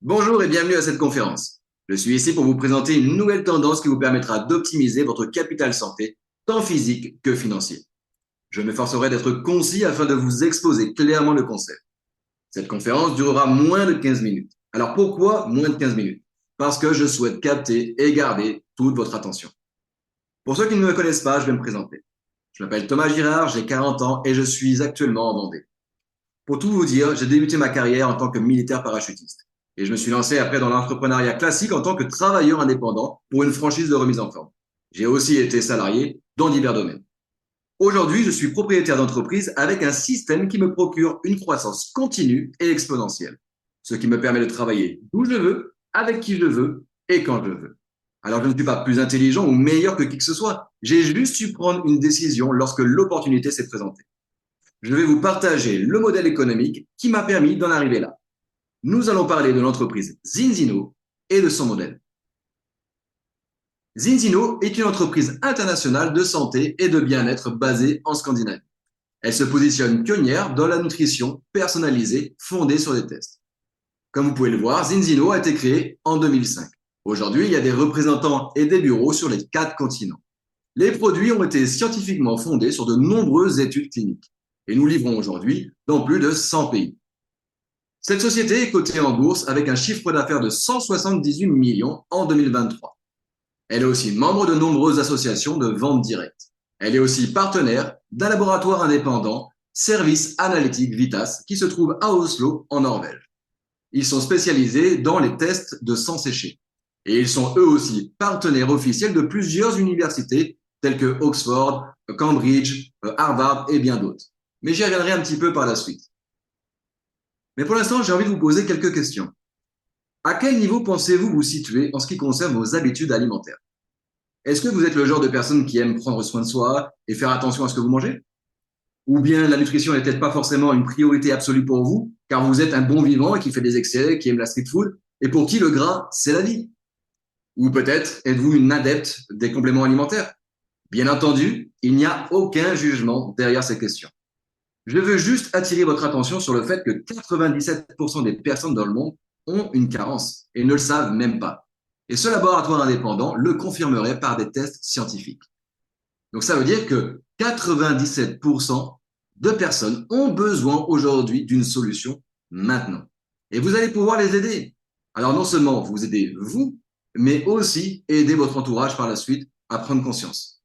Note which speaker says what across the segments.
Speaker 1: Bonjour et bienvenue à cette conférence. Je suis ici pour vous présenter une nouvelle tendance qui vous permettra d'optimiser votre capital santé, tant physique que financier. Je m'efforcerai d'être concis afin de vous exposer clairement le concept. Cette conférence durera moins de 15 minutes. Alors pourquoi moins de 15 minutes? Parce que je souhaite capter et garder toute votre attention. Pour ceux qui ne me connaissent pas, je vais me présenter. Je m'appelle Thomas Girard, j'ai 40 ans et je suis actuellement en Vendée. Pour tout vous dire, j'ai débuté ma carrière en tant que militaire parachutiste. Et je me suis lancé après dans l'entrepreneuriat classique en tant que travailleur indépendant pour une franchise de remise en forme. J'ai aussi été salarié dans divers domaines. Aujourd'hui, je suis propriétaire d'entreprise avec un système qui me procure une croissance continue et exponentielle, ce qui me permet de travailler d'où je veux, avec qui je veux et quand je veux. Alors, je ne suis pas plus intelligent ou meilleur que qui que ce soit. J'ai juste su prendre une décision lorsque l'opportunité s'est présentée. Je vais vous partager le modèle économique qui m'a permis d'en arriver là. Nous allons parler de l'entreprise Zinzino et de son modèle. Zinzino est une entreprise internationale de santé et de bien-être basée en Scandinavie. Elle se positionne pionnière dans la nutrition personnalisée fondée sur des tests. Comme vous pouvez le voir, Zinzino a été créé en 2005. Aujourd'hui, il y a des représentants et des bureaux sur les 4 continents. Les produits ont été scientifiquement fondés sur de nombreuses études cliniques et nous livrons aujourd'hui dans plus de 100 pays. Cette société est cotée en bourse avec un chiffre d'affaires de 178 millions en 2023. Elle est aussi membre de nombreuses associations de vente directe. Elle est aussi partenaire d'un laboratoire indépendant, Service Analytique Vitas, qui se trouve à Oslo, en Norvège. Ils sont spécialisés dans les tests de sang séché. Et ils sont eux aussi partenaires officiels de plusieurs universités telles que Oxford, Cambridge, Harvard et bien d'autres. Mais j'y reviendrai un petit peu par la suite. Mais pour l'instant, j'ai envie de vous poser quelques questions. À quel niveau pensez-vous vous situer en ce qui concerne vos habitudes alimentaires? Est-ce que vous êtes le genre de personne qui aime prendre soin de soi et faire attention à ce que vous mangez? Ou bien la nutrition n'est peut-être pas forcément une priorité absolue pour vous, car vous êtes un bon vivant et qui fait des excès, qui aime la street food, et pour qui le gras, c'est la vie? Ou peut-être êtes-vous une adepte des compléments alimentaires? Bien entendu, il n'y a aucun jugement derrière ces questions. Je veux juste attirer votre attention sur le fait que 97% des personnes dans le monde ont une carence et ne le savent même pas. Et ce laboratoire indépendant le confirmerait par des tests scientifiques. Donc ça veut dire que 97% de personnes ont besoin aujourd'hui d'une solution maintenant. Et vous allez pouvoir les aider. Alors non seulement vous aidez vous, mais aussi aider votre entourage par la suite à prendre conscience.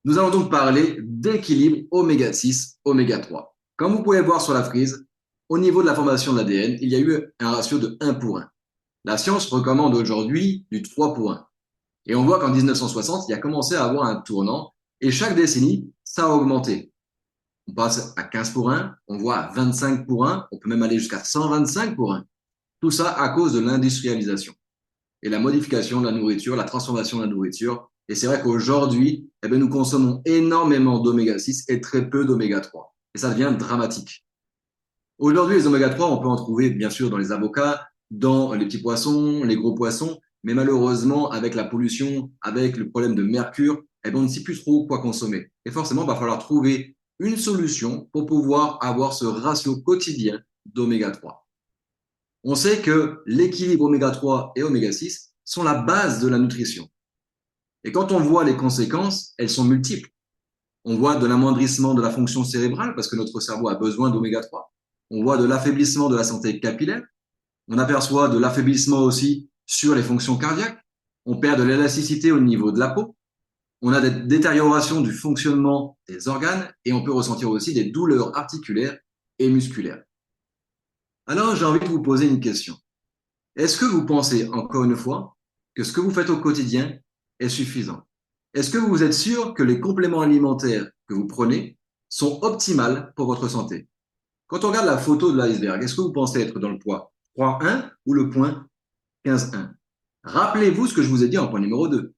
Speaker 1: Nous allons donc parler d'équilibre oméga 6, oméga 3. Comme vous pouvez voir sur la frise, au niveau de la formation de l'ADN, il y a eu un ratio de 1 pour 1. La science recommande aujourd'hui du 3 pour 1. Et on voit qu'en 1960, il a commencé à avoir un tournant et chaque décennie, ça a augmenté. On passe à 15 pour 1, on voit à 25 pour 1, on peut même aller jusqu'à 125 pour 1. Tout ça à cause de l'industrialisation et la modification de la nourriture, la transformation de la nourriture. Et c'est vrai qu'aujourd'hui, nous consommons énormément d'oméga 6 et très peu d'oméga 3. Et ça devient dramatique. Aujourd'hui, les oméga 3, on peut en trouver bien sûr dans les avocats, dans les petits poissons, les gros poissons, mais malheureusement, avec la pollution, avec le problème de mercure, on ne sait plus trop quoi consommer. Et forcément, il va falloir trouver une solution pour pouvoir avoir ce ratio quotidien d'oméga 3. On sait que l'équilibre oméga 3 et oméga 6 sont la base de la nutrition. Et quand on voit les conséquences, elles sont multiples. On voit de l'amoindrissement de la fonction cérébrale parce que notre cerveau a besoin d'oméga 3. On voit de l'affaiblissement de la santé capillaire. On aperçoit de l'affaiblissement aussi sur les fonctions cardiaques. On perd de l'élasticité au niveau de la peau. On a des détériorations du fonctionnement des organes et on peut ressentir aussi des douleurs articulaires et musculaires. Alors, j'ai envie de vous poser une question. Est-ce que vous pensez, encore une fois, que ce que vous faites au quotidien est suffisant? Est-ce que vous êtes sûr que les compléments alimentaires que vous prenez sont optimales pour votre santé? Quand on regarde la photo de l'iceberg, est-ce que vous pensez être dans le point 1 ou le point 15,1? Rappelez-vous ce que je vous ai dit en point numéro 2.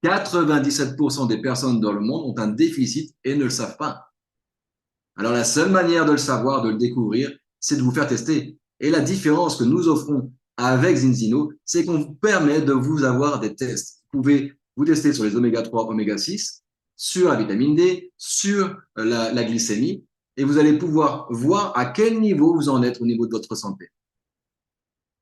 Speaker 1: 97% des personnes dans le monde ont un déficit et ne le savent pas. Alors la seule manière de le savoir, de le découvrir, c'est de vous faire tester. Et la différence que nous offrons avec Zinzino, c'est qu'on vous permet de vous avoir des tests. Vous pouvez vous tester sur les oméga 3, oméga 6, sur la vitamine D, sur la glycémie, et vous allez pouvoir voir à quel niveau vous en êtes au niveau de votre santé.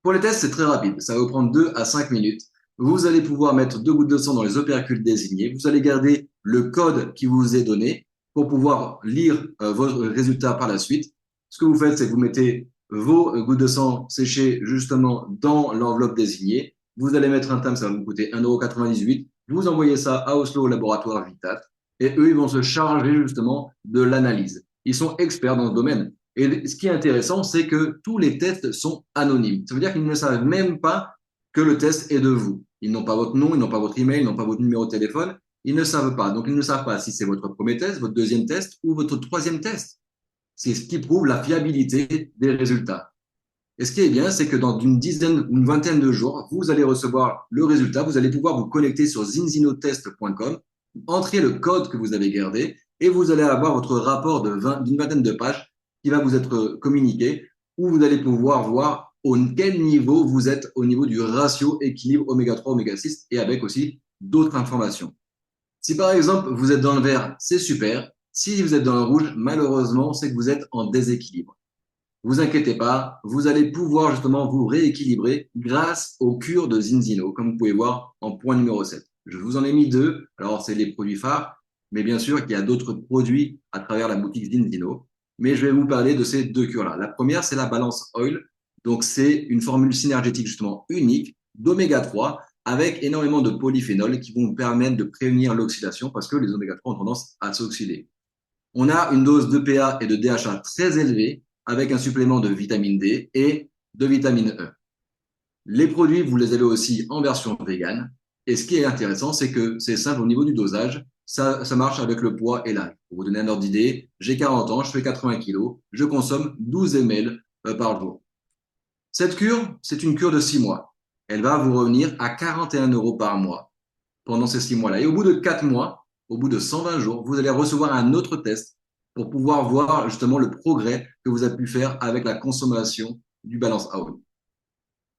Speaker 1: Pour les tests, c'est très rapide. Ça va vous prendre 2 à 5 minutes. Vous allez pouvoir mettre 2 gouttes de sang dans les opercules désignés. Vous allez garder le code qui vous est donné pour pouvoir lire vos résultats par la suite. Ce que vous faites, c'est que vous mettez vos gouttes de sang séchées justement dans l'enveloppe désignée. Vous allez mettre un timbre, ça va vous coûter 1,98 €. Vous envoyez ça à Oslo au laboratoire Vitat et eux, ils vont se charger justement de l'analyse. Ils sont experts dans ce domaine. Et ce qui est intéressant, c'est que tous les tests sont anonymes. Ça veut dire qu'ils ne savent même pas que le test est de vous. Ils n'ont pas votre nom, ils n'ont pas votre email, ils n'ont pas votre numéro de téléphone. Ils ne savent pas. Donc, ils ne savent pas si c'est votre premier test, votre deuxième test ou votre troisième test. C'est ce qui prouve la fiabilité des résultats. Et ce qui est bien, c'est que dans une dizaine ou une vingtaine de jours, vous allez recevoir le résultat. Vous allez pouvoir vous connecter sur zinzinotest.com, entrer le code que vous avez gardé et vous allez avoir votre rapport d'une vingtaine de pages qui va vous être communiqué où vous allez pouvoir voir au quel niveau vous êtes au niveau du ratio équilibre oméga 3, oméga 6 et avec aussi d'autres informations. Si par exemple vous êtes dans le vert, c'est super. Si vous êtes dans le rouge, malheureusement, c'est que vous êtes en déséquilibre. Vous inquiétez pas, vous allez pouvoir justement vous rééquilibrer grâce aux cures de Zinzino, comme vous pouvez voir en point numéro 7. Je vous en ai mis 2. Alors, c'est les produits phares, mais bien sûr qu'il y a d'autres produits à travers la boutique Zinzino. Mais je vais vous parler de ces 2 cures-là. La première, c'est la Balance Oil. Donc, c'est une formule synergétique justement unique d'oméga 3 avec énormément de polyphénols qui vont vous permettre de prévenir l'oxydation parce que les oméga 3 ont tendance à s'oxyder. On a une dose d'EPA et de DHA très élevée avec un supplément de vitamine D et de vitamine E. Les produits, vous les avez aussi en version végane. Et ce qui est intéressant, c'est que c'est simple au niveau du dosage. Ça marche avec le poids et l'âge. Pour vous donner un ordre d'idée, j'ai 40 ans, je fais 80 kilos, je consomme 12 ml par jour. Cette cure, c'est une cure de 6 mois. Elle va vous revenir à 41 € par mois pendant ces 6 mois-là. Et au bout de 4 mois, au bout de 120 jours, vous allez recevoir un autre test pour pouvoir voir justement le progrès que vous avez pu faire avec la consommation du Balance Oil.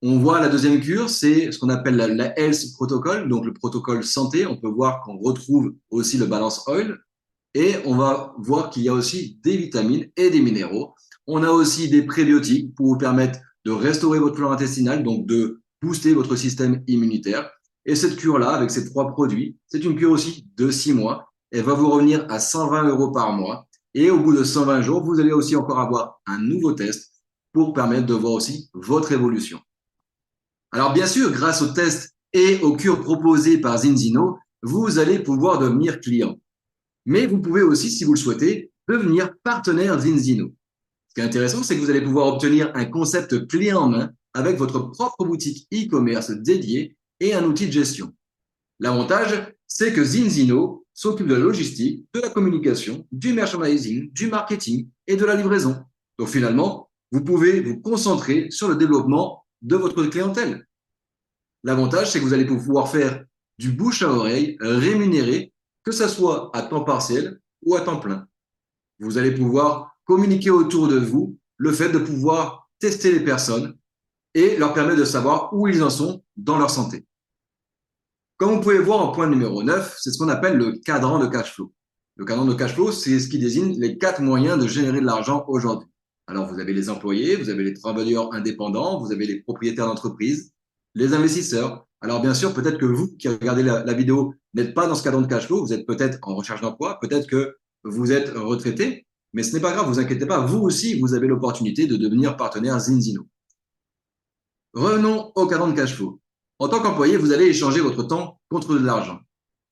Speaker 1: On voit la deuxième cure, c'est ce qu'on appelle la Health Protocol, donc le protocole santé. On peut voir qu'on retrouve aussi le Balance Oil et on va voir qu'il y a aussi des vitamines et des minéraux. On a aussi des prébiotiques pour vous permettre de restaurer votre flore intestinale, donc de booster votre système immunitaire. Et cette cure-là, avec ces 3 produits, c'est une cure aussi de 6 mois. Elle va vous revenir à 120 € par mois. Et au bout de 120 jours, vous allez aussi encore avoir un nouveau test pour permettre de voir aussi votre évolution. Alors bien sûr, grâce aux tests et aux cures proposées par Zinzino, vous allez pouvoir devenir client. Mais vous pouvez aussi, si vous le souhaitez, devenir partenaire Zinzino. Ce qui est intéressant, c'est que vous allez pouvoir obtenir un concept clé en main avec votre propre boutique e-commerce dédiée et un outil de gestion. L'avantage, c'est que Zinzino s'occupe de la logistique, de la communication, du merchandising, du marketing et de la livraison. Donc finalement, vous pouvez vous concentrer sur le développement de votre clientèle. L'avantage, c'est que vous allez pouvoir faire du bouche à oreille rémunéré, que ce soit à temps partiel ou à temps plein. Vous allez pouvoir communiquer autour de vous le fait de pouvoir tester les personnes et leur permettre de savoir où ils en sont dans leur santé. Comme vous pouvez voir en point numéro 9, c'est ce qu'on appelle le cadran de cash flow. Le cadran de cash flow, c'est ce qui désigne les 4 moyens de générer de l'argent aujourd'hui. Alors, vous avez les employés, vous avez les travailleurs indépendants, vous avez les propriétaires d'entreprise, les investisseurs. Alors, bien sûr, peut-être que vous qui regardez la vidéo n'êtes pas dans ce cadran de cash flow, vous êtes peut-être en recherche d'emploi, peut-être que vous êtes retraité, mais ce n'est pas grave, vous inquiétez pas, vous aussi, vous avez l'opportunité de devenir partenaire Zinzino. Revenons au cadran de cash flow. En tant qu'employé, vous allez échanger votre temps contre de l'argent.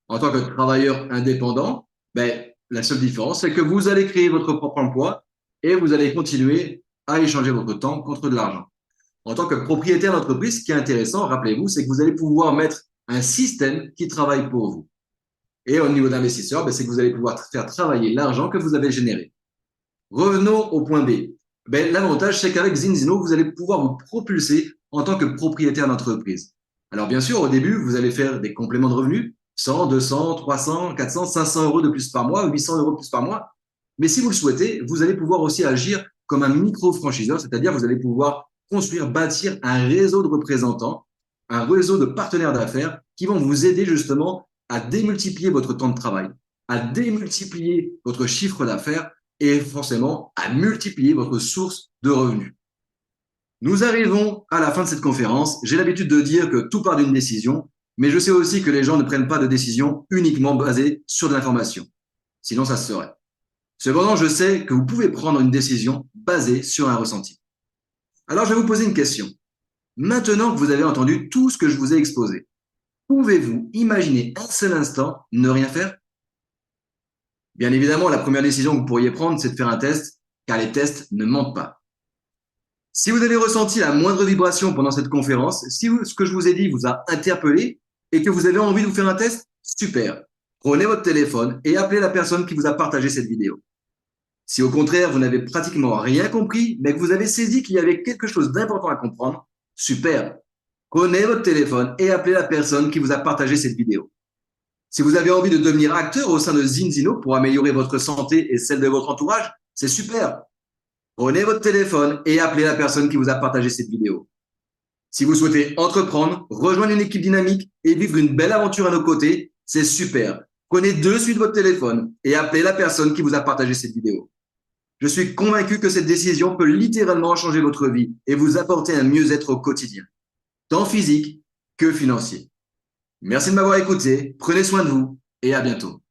Speaker 1: En tant que travailleur indépendant, la seule différence, c'est que vous allez créer votre propre emploi et vous allez continuer à échanger votre temps contre de l'argent. En tant que propriétaire d'entreprise, ce qui est intéressant, rappelez-vous, c'est que vous allez pouvoir mettre un système qui travaille pour vous. Et au niveau d'investisseur, c'est que vous allez pouvoir faire travailler l'argent que vous avez généré. Revenons au point B. L'avantage, c'est qu'avec Zinzino, vous allez pouvoir vous propulser en tant que propriétaire d'entreprise. Alors, bien sûr, au début, vous allez faire des compléments de revenus, 100, 200, 300, 400, 500 € de plus par mois, 800 € de plus par mois. Mais si vous le souhaitez, vous allez pouvoir aussi agir comme un micro-franchiseur, c'est-à-dire vous allez pouvoir construire, bâtir un réseau de représentants, un réseau de partenaires d'affaires qui vont vous aider justement à démultiplier votre temps de travail, à démultiplier votre chiffre d'affaires et forcément à multiplier votre source de revenus. Nous arrivons à la fin de cette conférence. J'ai l'habitude de dire que tout part d'une décision, mais je sais aussi que les gens ne prennent pas de décision uniquement basée sur de l'information. Sinon, ça se saurait. Cependant, je sais que vous pouvez prendre une décision basée sur un ressenti. Alors, je vais vous poser une question. Maintenant que vous avez entendu tout ce que je vous ai exposé, pouvez-vous imaginer un seul instant ne rien faire? Bien évidemment, la première décision que vous pourriez prendre, c'est de faire un test, car les tests ne mentent pas. Si vous avez ressenti la moindre vibration pendant cette conférence, si ce que je vous ai dit vous a interpellé et que vous avez envie de vous faire un test, super. Prenez votre téléphone et appelez la personne qui vous a partagé cette vidéo. Si au contraire, vous n'avez pratiquement rien compris, mais que vous avez saisi qu'il y avait quelque chose d'important à comprendre, super. Prenez votre téléphone et appelez la personne qui vous a partagé cette vidéo. Si vous avez envie de devenir acteur au sein de Zinzino pour améliorer votre santé et celle de votre entourage, c'est super. Prenez votre téléphone et appelez la personne qui vous a partagé cette vidéo. Si vous souhaitez entreprendre, rejoindre une équipe dynamique et vivre une belle aventure à nos côtés, c'est super. Prenez de suite votre téléphone et appelez la personne qui vous a partagé cette vidéo. Je suis convaincu que cette décision peut littéralement changer votre vie et vous apporter un mieux-être au quotidien, tant physique que financier. Merci de m'avoir écouté, prenez soin de vous et à bientôt.